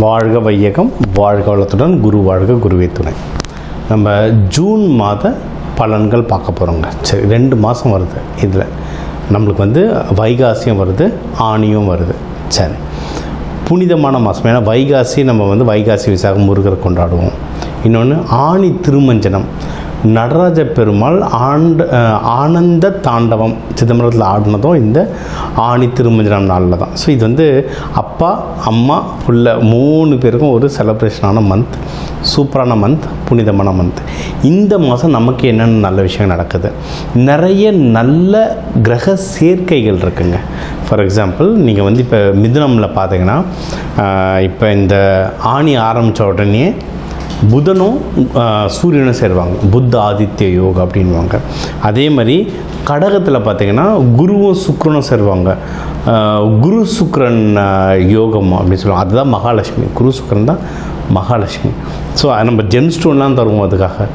வாழ்க வையகம், வாழ்க வளத்துடன், குரு வாழ்க, குருவே துணை. நம்ம ஜூன் மாத பலன்கள் பார்க்க போகிறோங்க. சரி, 2 மாதம் வருது. இதில் நம்மளுக்கு வைகாசியும் வருது, ஆணியும் வருது. சரி, புனிதமான மாதம். ஏன்னா வைகாசி நம்ம வைகாசி விசாகம் முருகரை கொண்டாடுவோம். இன்னொன்று ஆணி திருமஞ்சனம், நடராஜ பெருமாள் ஆனந்த தாண்டவம் சிதம்பரத்தில் ஆடினதும் இந்த ஆணி திருமஞ்சனம் நாளில் தான். ஸோ இது அப்பா அம்மா புள்ள 3 பேருக்கும் ஒரு செலிப்ரேஷனான மந்த், சூப்பரான மந்த், புனிதமான மந்த். இந்த மாதம் நமக்கு என்னென்ன நல்ல விஷயம் நடக்குது, நிறைய நல்ல கிரக சேர்க்கைகள் இருக்குங்க. ஃபார் எக்ஸாம்பிள் நீங்கள் இப்போ மிதுனமில் பார்த்தீங்கன்னா, இப்போ இந்த ஆணி ஆரம்பித்த உடனே புதனும் சூரியனும் சேருவாங்க, புத்த ஆதித்ய யோகம் அப்படின்வாங்க. அதே மாதிரி கடகத்தில் பார்த்திங்கன்னா குருவும் சுக்கிரனும் சேருவாங்க, குரு சுக்கிரன் யோகம் அப்படின்னு சொல்லுவாங்க. அதுதான் மகாலட்சுமி. குரு சுக்கிரன் தான் மகாலட்சுமி. ஸோ நம்ம ஜெம் ஸ்டோன்லாம் தருவோம் அதுக்காக.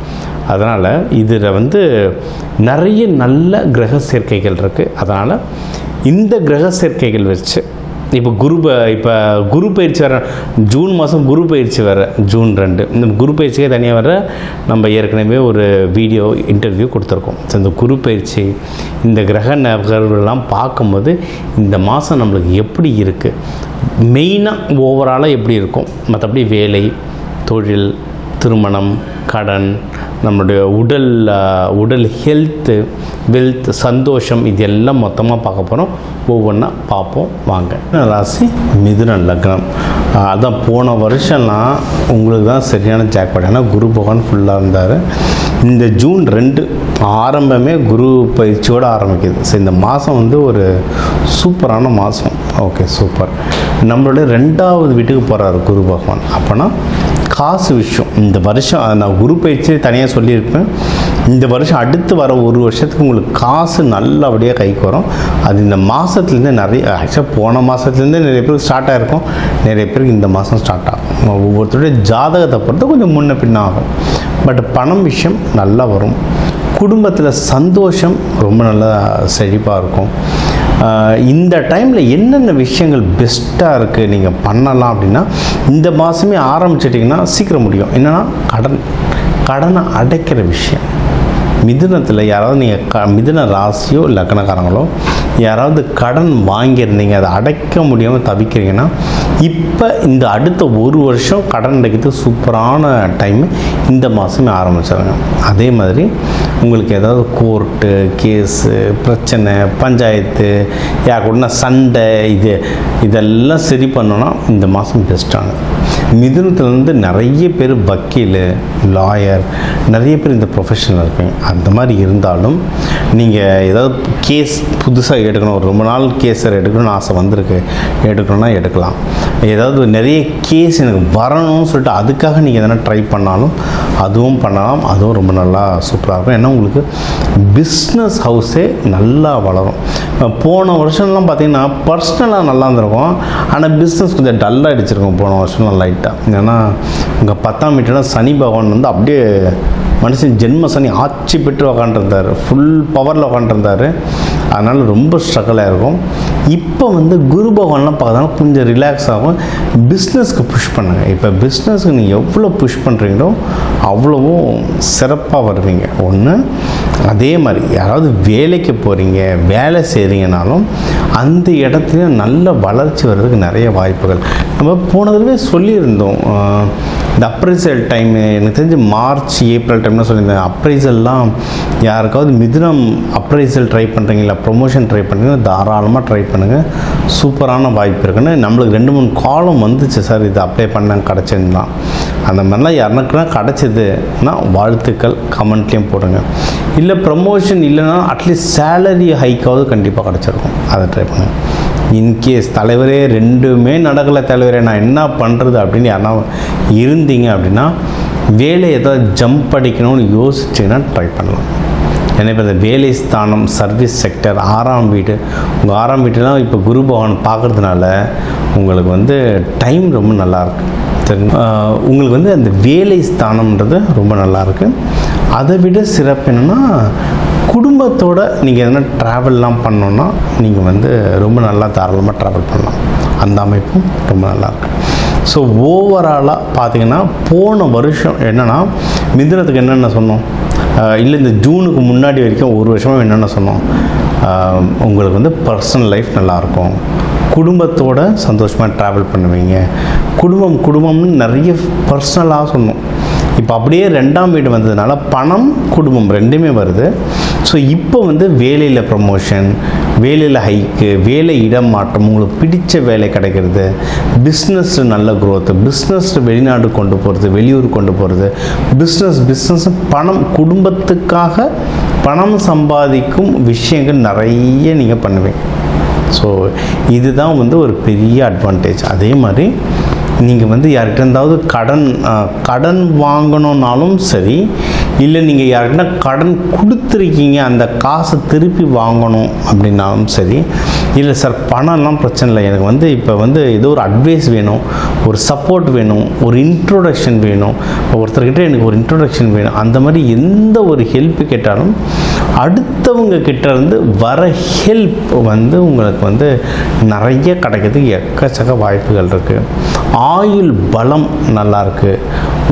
அதனால் இதில் நிறைய நல்ல கிரக சேர்க்கைகள் இருக்குது. அதனால் இந்த கிரக சேர்க்கைகள் வச்சு இப்போ குரு பயிற்சி வர ஜூன் மாதம், குரு பயிற்சி வர ஜூன் 2. இந்த குரு பயிற்சிக்கே தனியாக வர நம்ம ஏற்கனவே ஒரு வீடியோ இன்டர்வியூ கொடுத்துருக்கோம். ஸோ இந்த குரு பயிற்சி, இந்த கிரக நகர்வுலாம் பார்க்கும்போது இந்த மாதம் நம்மளுக்கு எப்படி இருக்குது, மெயினாக ஓவராலாக எப்படி இருக்கும், மற்றபடி வேலை, தொழில், திருமணம், கடன், நம்மளுடைய உடல் ஹெல்த்து, வெல்த், சந்தோஷம், இது எல்லாம் மொத்தமாக பார்க்க போகிறோம். ஒவ்வொன்றா பார்ப்போம் வாங்க. ராசி மிதுன லக்னம். அதான் போன வருஷம்லாம் உங்களுக்கு தான் சரியான ஜாக்பாட். ஏன்னா குரு பகவான் ஃபுல்லாக இருந்தார். இந்த ஜூன் 2 ஆரம்பமே குரு பயிற்சியோடு ஆரம்பிக்குது. ஸோ இந்த மாதம் ஒரு சூப்பரான மாதம். Okay, super. நம்மளுடைய 2வது வீட்டுக்கு போகிறாரு குரு பகவான். அப்போனா காசு விஷயம் இந்த வருஷம், நான் குரு பயிற்சி தனியாக சொல்லியிருப்பேன். இந்த வருஷம் அடுத்து வர 1 வருஷத்துக்கு உங்களுக்கு காசு நல்லபடியாக கைக்கு வரும். அது இந்த மாதத்துலேருந்தே நிறைய, ஆக்சுவலாக போன மாதத்துலேருந்தே நிறைய பேருக்கு ஸ்டார்ட் ஆகிருக்கும், நிறைய பேருக்கு இந்த மாதம் ஸ்டார்ட் ஆகும். ஒவ்வொருத்தருடைய ஜாதகத்தை பொறுத்து கொஞ்சம் முன்ன பின்ன ஆகும். பட் பணம் விஷயம் நல்லா வரும். குடும்பத்தில் சந்தோஷம் ரொம்ப நல்லா செழிப்பாக இருக்கும். இந்த டைமில் என்னென்ன விஷயங்கள் பெஸ்ட்டாக இருக்குது நீங்கள் பண்ணலாம் அப்படின்னா, இந்த மாதமே ஆரம்பிச்சிட்டிங்கன்னா சீக்கிரம் முடியும். என்னென்னா கடனை அடைக்கிற விஷயம். மிதுனத்தில் யாராவது நீங்கள் மிதுன ராசியோ லக்னக்காரங்களோ யாராவது கடன் வாங்கியிருந்தீங்க, அதை அடைக்க முடியாமல் தவிக்கிறீங்கன்னா, இப்போ இந்த அடுத்த 1 வருஷம் கடன் அடைக்கிறதுக்கு சூப்பரான டைமு இந்த மாதமே ஆரம்பிச்சிடுங்க. அதே மாதிரி உங்களுக்கு ஏதாவது கோர்ட்டு கேஸு, பிரச்சனை, பஞ்சாயத்து, யார் கூட சண்டை, இதெல்லாம் சரி பண்ணோன்னா இந்த மாதம் பெஸ்ட்டான. மிதுனத்துலேருந்து நிறைய பேர் வக்கீல், லாயர், நிறைய பேர் இந்த ப்ரொஃபஷனில் இருப்பீங்க. அந்த மாதிரி இருந்தாலும் நீங்கள் ஏதாவது கேஸ் புதுசாக எடுக்கணும், ரொம்ப நாள் கேஸ் எடுக்கணும்னு ஆசை வந்திருக்கு, எடுக்கணும்னா எடுக்கலாம். ஏதாவது நிறைய கேஸ் எனக்கு வரணும்னு சொல்லிட்டு அதுக்காக நீங்கள் எதனா ட்ரை பண்ணாலும் அதுவும் பண்ணலாம். அதுவும் ரொம்ப நல்லா சூப்பராக இருக்கும். ஏன்னா உங்களுக்கு பிஸ்னஸ் ஹவுஸே நல்லா வளரும். போன வருஷம்லாம் பார்த்திங்கன்னா பர்சனலாக நல்லா இருந்திருக்கும், ஆனால் பிஸ்னஸ் கொஞ்சம் டல்லாக அடிச்சிருக்கும் போன வருஷம்லாம் லைட்டாக. ஏன்னா உங்கள் 10ஆம் வீட்டில் சனி பகவான் அப்படியே மனுஷன் ஜென்ம சனி ஆட்சி பெற்று உக்காண்டிருந்தார், ஃபுல் பவரில் உக்காண்டிருந்தார். அதனால் ரொம்ப ஸ்ட்ரகிளாக இருக்கும். இப்போ குரு பகவான்லாம் பார்க்கறதுனால கொஞ்சம் ரிலாக்ஸ் ஆகும். பிஸ்னஸ்க்கு புஷ் பண்ணுங்கள். இப்போ பிஸ்னஸ்க்கு நீங்கள் எவ்வளோ புஷ் பண்ணுறீங்களோ அவ்வளவும் சிறப்பாக வருவீங்க. ஒன்று, அதே மாதிரி யாராவது வேலைக்கு போகிறீங்க, வேலை செய்கிறீங்கனாலும் அந்த இடத்துலையும் நல்ல வளர்ச்சி வர்றதுக்கு நிறைய வாய்ப்புகள். நம்ம போன தடவை சொல்லியிருந்தோம், இந்த அப்ரைசல் டைம் எனக்கு தெரிஞ்சு மார்ச் ஏப்ரல் டைம்லாம் சொல்லியிருந்தேன். அப்ரைசல்லாம் யாருக்காவது மிதுனம் அப்ரைசல் ட்ரை பண்ணுறீங்களா, ப்ரொமோஷன் ட்ரை பண்ணுறீங்கன்னா தாராளமாக ட்ரை பண்ணுங்கள். சூப்பரான வாய்ப்பு இருக்குன்னு நம்மளுக்கு 2-3 காலம் வந்துச்சு. சார் இது அப்ளை பண்ண கிடச்சிருந்தான், அந்த மாதிரிலாம் யாருனாக்குனா கிடச்சிதுன்னா வாழ்த்துக்கள், கமெண்ட்லேயும் போடுங்க. இல்லை ப்ரமோஷன் இல்லைன்னா அட்லீஸ்ட் சேலரி ஹைக்காவது கண்டிப்பாக கிடச்சிருக்கும், அதை ட்ரை பண்ணுங்கள். இன்கேஸ் தலைவரே 2மே நடக்கலை, தலைவரே நான் என்ன பண்ணுறது அப்படின்னு யாருன்னா இருந்தீங்க அப்படின்னா, வேலை ஏதாவது ஜம்ப் அடிக்கணும்னு யோசிச்சிங்கன்னா ட்ரை பண்ணலாம். ஏன்னா இப்போ இந்த வேலை ஸ்தானம், சர்வீஸ் செக்டர், 6ஆம் வீடு, உங்கள் 6ஆம் வீட்டுலாம் இப்போ குரு பகவான் பார்க்குறதுனால உங்களுக்கு டைம் ரொம்ப நல்லாயிருக்கு. சரி, உங்களுக்கு அந்த வேலை ஸ்தானம்ன்றது ரொம்ப நல்லாயிருக்கு. அதை விட சிறப்பு என்னென்னா, குடும்பத்தோடு நீங்கள் எதனா ட்ராவல்லாம் பண்ணோன்னா நீங்கள் ரொம்ப நல்லா தாராளமாக ட்ராவல் பண்ணலாம். அந்த அமைப்பும் ரொம்ப நல்லாயிருக்கு. ஸோ ஓவராலாக பார்த்திங்கன்னா போன வருஷம் என்னென்னா மிதுனத்துக்கு என்னென்ன சொன்னோம், இல்லை இந்த ஜூனுக்கு முன்னாடி வரைக்கும் ஒரு வருஷமாக என்னென்ன சொன்னோம், உங்களுக்கு வந்து பர்சனல் லைஃப் நல்லாயிருக்கும், குடும்பத்தோடு சந்தோஷமாக ட்ராவல் பண்ணுவீங்க, குடும்பம்னு நிறைய பர்சனலாக சொன்னோம். இப்போ அப்படியே 2ஆம் வீடு வந்ததுனால பணம் குடும்பம் ரெண்டுமே வருது. ஸோ இப்போ வந்து வேலையில் ப்ரமோஷன், வேலையில் ஹைக்கு, வேலை இடம் மாற்றம், உங்களுக்கு பிடிச்ச வேலை கிடைக்கிறது, பிஸ்னஸ் நல்ல க்ரோத்து, பிஸ்னஸ் வெளிநாடு கொண்டு போகிறது, வெளியூர் கொண்டு போகிறது, பிஸ்னஸ் பணம், குடும்பத்துக்காக பணம் சம்பாதிக்கும் விஷயங்கள் நிறைய நீங்கள் பண்ணுவீங்க. ஸோ இதுதான் வந்து ஒரு பெரிய அட்வான்டேஜ். அதே மாதிரி நீங்கள் வந்து யார்கிட்ட இருந்தாவது கடன் வாங்கணுன்னாலும் சரி, இல்லை நீங்கள் யார்கிட்ட கடன் கொடுத்துருக்கீங்க அந்த காசை திருப்பி வாங்கணும் அப்படின்னாலும் சரி, இல்லை சார் பணம்லாம் பிரச்சனை இல்லை, எனக்கு வந்து இப்போ வந்து ஏதோ ஒரு அட்வைஸ் வேணும், ஒரு சப்போர்ட் வேணும், ஒரு இன்ட்ரோடக்ஷன் வேணும், ஒருத்தர்கிட்ட எனக்கு ஒரு இன்ட்ரோடக்ஷன் வேணும், அந்த மாதிரி எந்த ஒரு ஹெல்ப் கேட்டாலும் அடுத்தவங்க கிட்ட இருந்து வர ஹெல்ப் வந்து உங்களுக்கு வந்து நிறைய கிடைக்கிறதுக்கு எக்கச்சக்க வாய்ப்புகள் இருக்குது. ஆயுள் பலம் நல்லாயிருக்கு,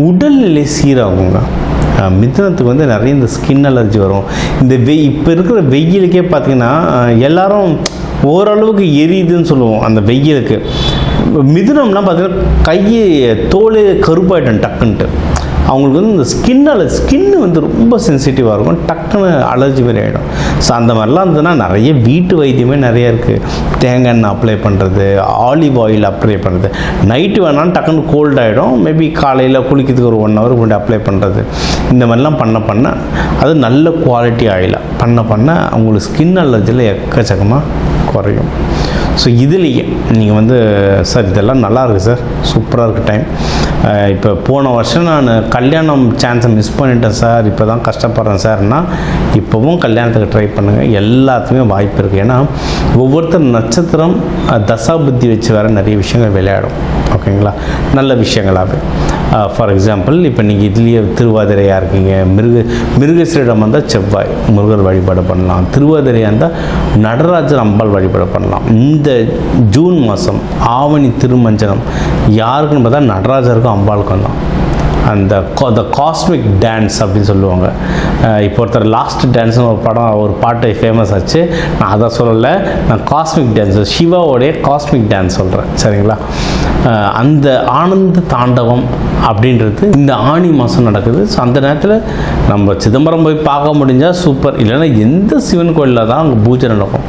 உடல்நிலை சீராகுங்க. மிதுனத்துக்கு வந்து நிறைய இந்த ஸ்கின் அலர்ஜி வரும். இந்த இப்போ இருக்கிற வெயிலுக்கே பார்த்திங்கன்னா எல்லாரும் ஓரளவுக்கு எரியுதுன்னு சொல்லுவோம். அந்த வெயிலுக்கு மிதுனம்னா பார்த்திங்கன்னா கையை தோலே கருப்பாயிட்டேன் டக்குன்ட்டு. அவங்களுக்கு வந்து இந்த ஸ்கின்னு வந்து ரொம்ப சென்சிட்டிவாக இருக்கும், டக்குன்னு அலர்ஜி மாதிரி ஆகிடும். ஸோ அந்த மாதிரிலாம் இருந்ததுன்னா நிறைய வீட்டு வைத்தியமே நிறைய இருக்குது. தேங்காய் எண்ணெய் அப்ளை பண்ணுறது, ஆலிவ் ஆயில் அப்ளை பண்ணுறது, நைட்டு வேணாலும் டக்குன்னு கோல்ட் ஆகிடும், மேபி காலையில் குளிக்கிறதுக்கு ஒரு 1 ஹவர் கொண்டு அப்ளை பண்ணுறது, இந்த மாதிரிலாம் பண்ண அது நல்ல குவாலிட்டி ஆயிலாக பண்ண அவங்களுக்கு ஸ்கின் அலர்ஜியில் எக்கச்சக்கமாக குறையும். ஸோ இதுலேயே நீங்கள் வந்து சார் இதெல்லாம் நல்லாயிருக்கு சார், சூப்பராக இருக்குது டைம், இப்போ போன வருஷம் நான் கல்யாணம் சான்ஸை மிஸ் பண்ணிட்டேன் சார், இப்போ தான் கஷ்டப்படுறேன் சார்னா இப்போவும் கல்யாணத்துக்கு ட்ரை பண்ணுங்கள், எல்லாத்துக்குமே வாய்ப்பு இருக்குது. ஏன்னா ஒவ்வொருத்தர் நட்சத்திரம் தசா புத்தி வச்சு வேறு நிறைய விஷயங்கள் விளையாடும். ஓகேங்களா, நல்ல விஷயங்களாகவே. ஃபார் எக்ஸாம்பிள் இப்போ நீங்கள் இதுலேயே திருவாதிரையாக இருக்கீங்க, மிருகசீரிடம் வந்தால் செவ்வாய் முருகர் வழிபாடு பண்ணலாம், திருவாதிரையாக இருந்தால் நடராஜர் அம்பாள் வழிபாடு பண்ணலாம். இந்த ஜூன் மாதம் ஆவணி திருமஞ்சனம் யாருக்குன்னு பார்த்தா நடராஜருக்கும் அம்பாளுக்கும் தான். அந்த காஸ்மிக் டான்ஸ் அப்படின்னு சொல்லுவாங்க. இப்போ ஒருத்தர் லாஸ்ட் டான்ஸ்னு ஒரு பாட்டு ஃபேமஸ் ஆச்சு, நான் அதை சொல்லலை, நான் காஸ்மிக் டான்ஸ், சிவாவோடைய காஸ்மிக் டான்ஸ் சொல்கிறேன். சரிங்களா, அந்த ஆனந்த தாண்டவம் அப்படின்றது இந்த ஆணி மாதம் நடக்குது. ஸோ அந்த நேரத்தில் நம்ம சிதம்பரம் போய் பார்க்க முடிஞ்சால் சூப்பர், இல்லைன்னா எந்த சிவன் கோயிலில் தான் அங்கே பூஜை நடக்கும்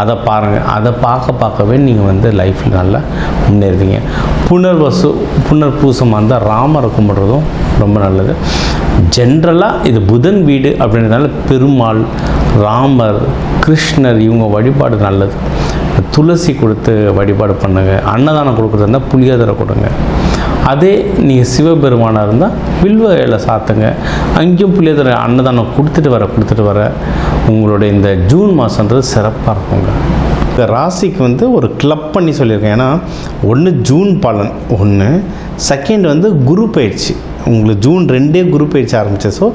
அதை பாருங்கள். அதை பார்க்கவே நீங்கள் வந்து லைஃப்பில் நல்லா முன்னேறுவீங்க. புனர்பூசமாக இருந்தால் ராமரை கும்பிட்றதும் ரொம்ப நல்லது. ஜென்ரலாக இது புதன் வீடு அப்படின்றதுனால பெருமாள், ராமர், கிருஷ்ணர் இவங்க வழிபாடு நல்லது. துளசி கொடுத்து வழிபாடு பண்ணுங்கள். அன்னதானம் கொடுக்குறதா இருந்தால் புளியோதரை கொடுங்க. அதே நீங்கள் சிவபெருமானாக இருந்தால் வில்வ இலை சாத்துங்க, அங்கேயும் புளியோதரை அன்னதானம் கொடுத்துட்டு வர உங்களுடைய இந்த ஜூன் மாதன்றது சிறப்பாக இருக்குங்க. இந்த ராசிக்கு வந்து ஒரு கிளப் பண்ணி சொல்லியிருக்கேன். ஏன்னா ஒன்று ஜூன் பலன், ஒன்று செகண்ட் வந்து குரு பயிற்சி. உங்களுக்கு ஜூன் 2 குரு பயிற்சி ஆரம்பித்தது. ஸோ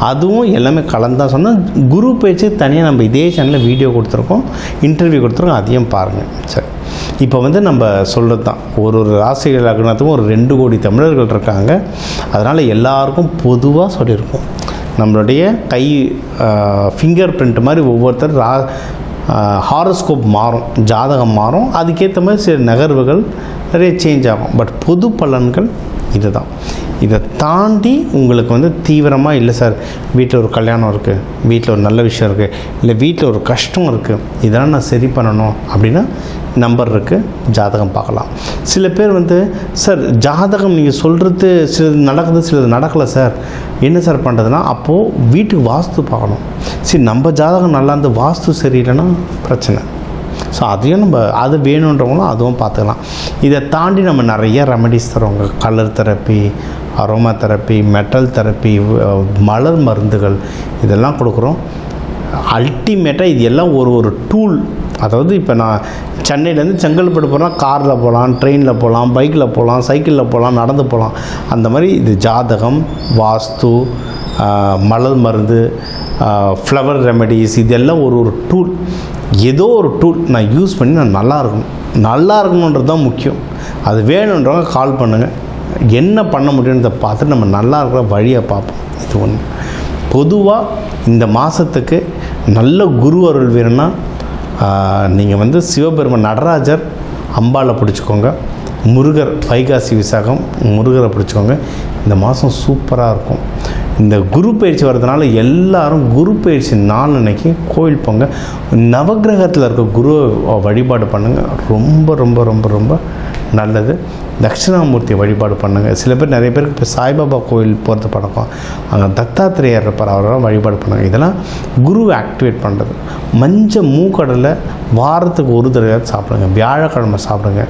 அதுவும் எல்லாமே கலந்தான் சொன்னால் குரு பயிற்சி தனியாக நம்ம இதே சேனலில் வீடியோ கொடுத்துருக்கோம், இன்டர்வியூ கொடுத்துருக்கோம், அதையும் பாருங்கள். சரி, இப்போ வந்து நம்ம சொல்கிறது தான், ஒரு ராசிகள் லக்னத்துக்கும் ஒரு 2 கோடி தமிழர்கள் இருக்காங்க. அதனால் எல்லாருக்கும் பொதுவாக சொல்லியிருக்கோம், நம்மளுடைய கை ஃபிங்கர் பிரிண்ட் மாதிரி ஒவ்வொருத்தர் ஹாரோஸ்கோப் மாறும், ஜாதகம் மாறும், அதுக்கேற்ற மாதிரி சில நகர்வுகள் நிறைய சேஞ்ச் ஆகும். பட் பொது பலன்கள் இதுதான். இதை தாண்டி உங்களுக்கு வந்து தீவிரமாக இல்லை சார் வீட்டில் ஒரு கல்யாணம் இருக்குது, வீட்டில் ஒரு நல்ல விஷயம் இருக்குது, இல்லை வீட்டில் ஒரு கஷ்டம் இருக்குது, இதெல்லாம் நான் சரி பண்ணணும் அப்படின்னா நம்பர் இருக்குது, ஜாதகம் பார்க்கலாம். சில பேர் வந்து சார் ஜாதகம் நீங்கள் சொல்கிறது சிலது நடக்குது சிலது நடக்கலை சார், என்ன சார் பண்ணுறதுனா அப்போது வீட்டுக்கு வாஸ்து பார்க்கணும். சரி, நம்ம ஜாதகம் நல்லா இருந்து வாஸ்து சரியில்லைன்னா பிரச்சனை. ஸோ அதையும் நம்ம அது வேணுன்றவங்களும் அதுவும் பார்த்துக்கலாம். இதை தாண்டி நம்ம நிறைய ரெமடிஸ் தருவாங்க. Colour therapy, aroma therapy, metal therapy, மலர் மருந்துகள் இதெல்லாம் கொடுக்குறோம். அல்டிமேட்டாக இது எல்லாம் ஒரு டூல். அதாவது இப்போ நான் சென்னையிலேருந்து செங்கல்பட்டு போகிறேன், காரில் போகலாம், ட்ரெயினில் போகலாம், பைக்கில் போகலாம், சைக்கிளில் போகலாம், நடந்து போகலாம். அந்த மாதிரி இது ஜாதகம், வாஸ்து, மலர் மருந்து, ஃப்ளவர் ரெமெடிஸ், இதெல்லாம் ஒரு டூல். ஏதோ ஒரு டூல் நான் யூஸ் பண்ணி நான் நல்லா இருக்கணுன்றது தான் முக்கியம். அது வேணுன்றவங்க கால் பண்ணுங்கள். என்ன பண்ண முடியுன்றதை பார்த்துட்டு நம்ம நல்லா இருக்கிற வழியை பார்ப்போம். இது ஒன்று. பொதுவாக இந்த மாதத்துக்கு நல்ல குரு அருள் வேணும்னா நீங்கள் சிவபெருமான் நடராஜர் அம்பாளை பிடிச்சிக்கோங்க. முருகர் வைகாசி விசாகம் முருகரை பிடிச்சிக்கோங்க. இந்த மாதம் சூப்பராக இருக்கும். இந்த குரு பயிற்சி வர்றதுனால எல்லாரும் குரு பயிற்சி நாள் அன்னைக்கு கோயில் போங்க. நவகிரகத்தில் இருக்க குரு வழிபாடு பண்ணுங்கள். ரொம்ப ரொம்ப ரொம்ப ரொம்ப நல்லது. தட்சிணாமூர்த்தி வழிபாடு பண்ணுங்கள். சில பேர் நிறைய பேருக்கு இப்போ சாய்பாபா கோயில் போகிறது பழக்கம். அங்கே தத்தாத்திரேயர் இருப்பார், அவரெல்லாம் வழிபாடு பண்ணுங்கள். இதெல்லாம் குருவை ஆக்டிவேட் பண்ணுறது. மஞ்சள் மூக்கடலை வாரத்துக்கு ஒரு தடவை சாப்பிடுங்க. வியாழக்கிழமை சாப்பிடுங்க.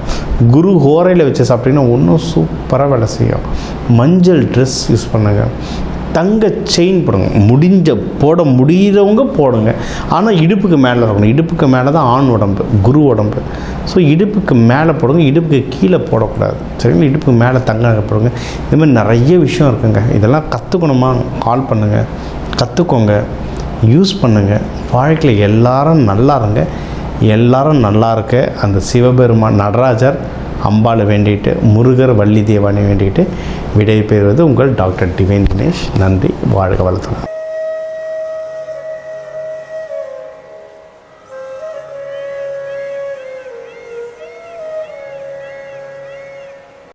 குரு ஹோரையில் வச்சு சாப்பிட்டீங்கன்னா இன்னும் சூப்பராக வேலை செய்யும். மஞ்சள் ட்ரெஸ் யூஸ் பண்ணுங்கள். தங்க செயின் போடுங்க. போட முடிகிறவங்க போடுங்க. ஆனால் இடுப்புக்கு மேலே இருக்கணும். இடுப்புக்கு மேலே தான் ஆண் உடம்பு, குரு உடம்பு. ஸோ இடுப்புக்கு மேலே போடுங்க, இடுப்புக்கு கீழே போடக்கூடாது. சரிங்களா? இடுப்புக்கு மேலே தங்க போடுங்க. இதுமாதிரி நிறைய விஷயம் இருக்குங்க. இதெல்லாம் கற்றுக்கணுமா? கால் பண்ணுங்கள், கற்றுக்கோங்க, யூஸ் பண்ணுங்கள். வாழ்க்கையில் எல்லாரும் நல்லா இருங்க. எல்லாரும் நல்லா இருக்க அந்த சிவபெருமான் நடராஜர் அம்பாளை வேண்டிட்டு, முருகர் வள்ளி தேவானை வேண்டிட்டு விடை பெறுவது உங்கள் டாக்டர் டிவைன் தினேஷ். நன்றி. வாழ்க வளத்துடன்.